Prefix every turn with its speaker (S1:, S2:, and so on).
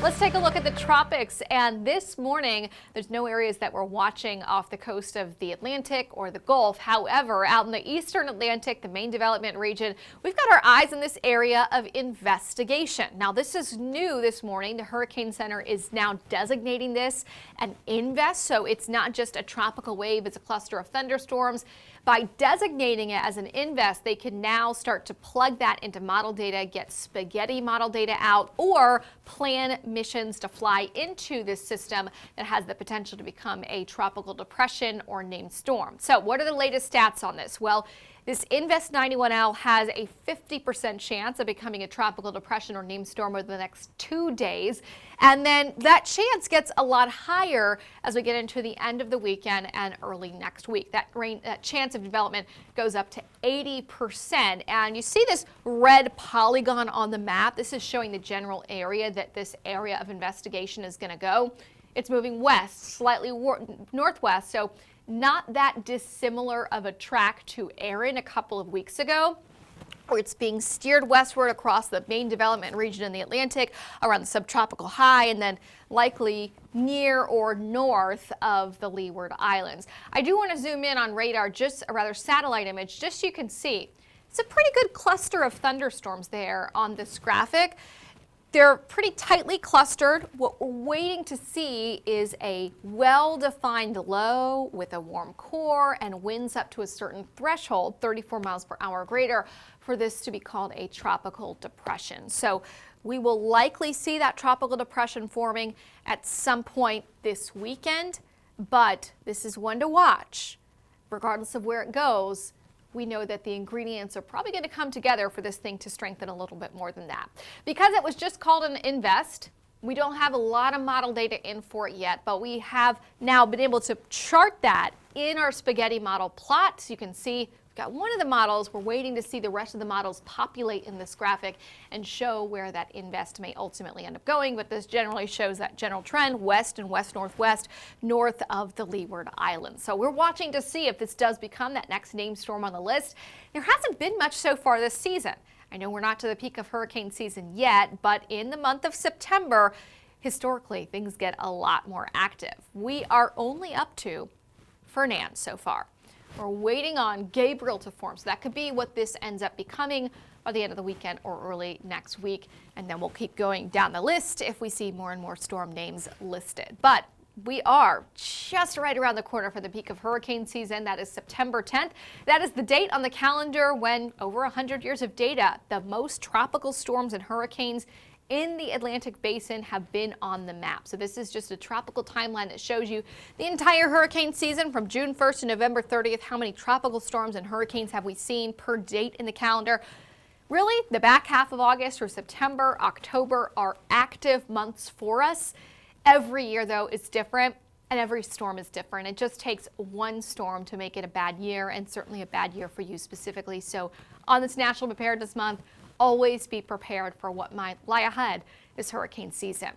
S1: Let's take a look at the tropics, and this morning there's no areas that we're watching off the coast of the Atlantic or the Gulf. However, out in the eastern Atlantic, the main development region, we've got our eyes in this area of investigation. Now, this is new this morning. The Hurricane Center is now designating this an invest, so it's not just a tropical wave, it's a cluster of thunderstorms. By designating it as an invest, they can now start to plug that into model data, get spaghetti model data out, or plan missions to fly into this system that has the potential to become a tropical depression or named storm. So what are the latest stats on this? Well, this Invest 91L has a 50% chance of becoming a tropical depression or named storm over the next 2 days. And then that chance gets a lot higher as we get into the end of the weekend and early next week. That chance of development goes up to 80%. And you see this red polygon on the map. This is showing the general area that this area of investigation is going to go. It's moving west, slightly northwest, so not that dissimilar of a track to Erin a couple of weeks ago, where it's being steered westward across the main development region in the Atlantic around the subtropical high and then likely near or north of the Leeward Islands. I do want to zoom in on radar, just a rather satellite image, just so you can see. It's a pretty good cluster of thunderstorms there on this graphic. They're pretty tightly clustered. What we're waiting to see is a well-defined low with a warm core and winds up to a certain threshold, 34 miles per hour or greater, for this to be called a tropical depression. So we will likely see that tropical depression forming at some point this weekend, but this is one to watch. Regardless of where it goes, we know that the ingredients are probably going to come together for this thing to strengthen a little bit more than that. Because it was just called an invest, we don't have a lot of model data in for it yet, but we have now been able to chart that in our spaghetti model plot. So you can see we've got one of the models. We're waiting to see the rest of the models populate in this graphic and show where that invest may ultimately end up going. But this generally shows that general trend west and west-northwest, north of the Leeward Islands. So we're watching to see if this does become that next named storm on the list. There hasn't been much so far this season. I know we're not to the peak of hurricane season yet, but in the month of September, historically, things get a lot more active. We are only up to Fernand so far. We're waiting on Gabriel to form, so that could be what this ends up becoming by the end of the weekend or early next week, and then we'll keep going down the list if we see more and more storm names listed. But we are just right around the corner for the peak of hurricane season. That is September 10th. That is the date on the calendar when, over 100 years of data, the most tropical storms and hurricanes in the Atlantic Basin have been on the map. So this is just a tropical timeline that shows you the entire hurricane season from June 1st to November 30th. How many tropical storms and hurricanes have we seen per date in the calendar? Really, the back half of August or September, October are active months for us. Every year, though, is different, and every storm is different. It just takes one storm to make it a bad year, and certainly a bad year for you specifically. So on this National Preparedness Month, always be prepared for what might lie ahead this hurricane season.